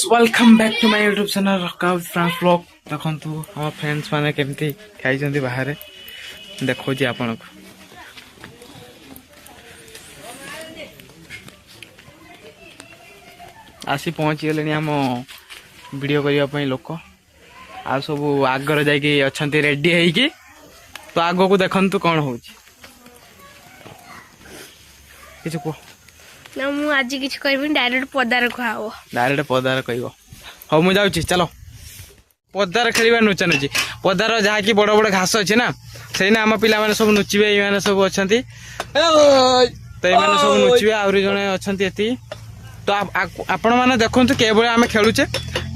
Welcome back to my YouTube channel रकाब France blog. देखु हम फ्रेंड्स माने केमती खाई बाहर देखो आपण को आसी पहुँची गले आम वीडियो करने लोक आ सब आगर जाकि रेडी है तो आग को देखु कौन हो कह ना मु आज किछ करबी डायरेक्ट पदार खाओ डायरेक्ट पदार कह हाँ मुझे जाऊँगी चलो पदार खेल नुचा नुची पदार जहाँ कि बड़ बड़ घास अच्छे ना से आम पिला सब नुचिबे ये सब अच्छा तो ये सब नुचिबे आहरी जड़े अच्छा ये तो आपण मैंने देखु के आम खेलुचे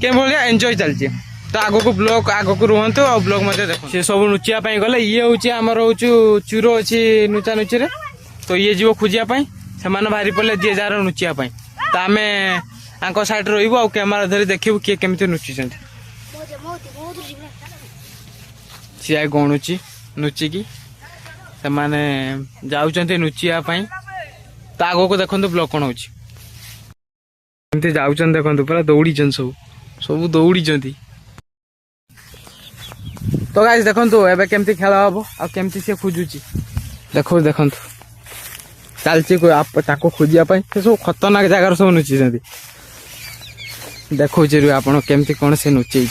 के एंजॉय चलचे तो आग को ब्लॉग आग को रुहतु आ ब्लॉग मत देखो सी सब नुचिया गले ये हूँ आमर हूँ चूरो अच्छी नुचा नुची तो ये जीव खोजापी से बाहरी पड़े जी जार नुचियापाई तो आम आंक साइड रही आ कैमेरा धरी देखू किए केमी नुचिंट सी आई गणुची नुचिकी से मैंने जाऊँ नुचियापाई तो आग को देखो ब्लॉग कौन होती देखो पूरा दौड़ी सब सब दौड़ी तो गाइस देखो एबे केमती खेल हम आ केमती सी खोजुची देखो देखो चलती खोजापी सब खतरनाक जगार सब नुची देखो आपड़ केमती कौन से नुचे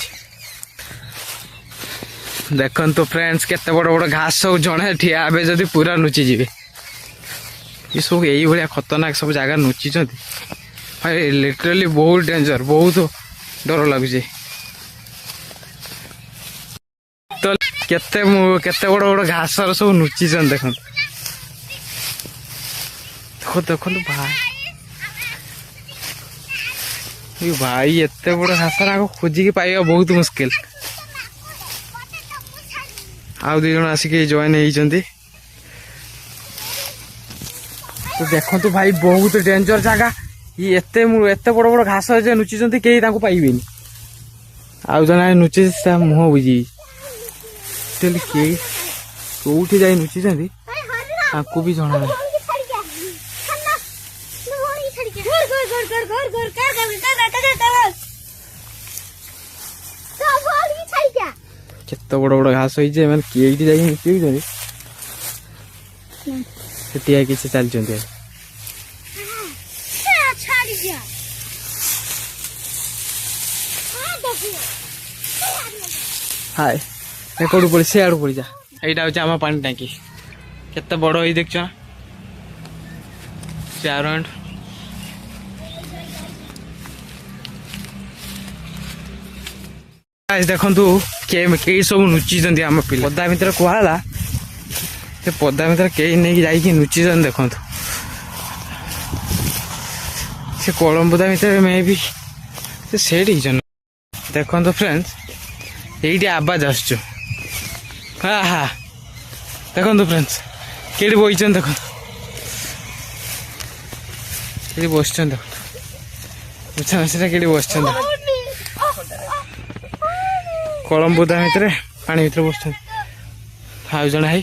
देखो तो फ्रेंड्स केते बड़ बड़ घास सब जड़े ठिया हे जदि पूरा नुची जी ये सब यही भाया खतरनाक सब जगह नुची लिटराली बहुत डेंजर बहुत डर लगुच तो केते बड़ बड़ घास सब नुची देखो देखो देखो भाई भाई एत बड़ घास खोजिकी पाइबा बहुत मुस्किल आउ दी जन आसिक जॉइन होती तो देखो तो भाई बहुत डेंजर जगह ये एत बड़ बड़ घास नुची कहीं पाइबे आउ जन नुची मुह बुझी कौटी जा नुची आपको भी जना नहीं केते बड़ बड़ घास होती किए जाए किसी चलते हाय कौट पड़ी से आड़ पड़ी जा यहाँ हूँ आम पानी टांकी केते बड़ हो देख चार देखु कई सब नुची आम पिला पदा भितर कहला से पदा भितर कई नहीं जाकि नुची देखु से कलमपदा भितर मे भी से देखो तो फ्रेंड्स ये आवाज आस हाँ हाँ देखो तो फ्रेंड्स कई बही देखो कई बस देखो बुझा मसीटा कई बस कलमबुदा भितर पानी भितर बस आउ जन है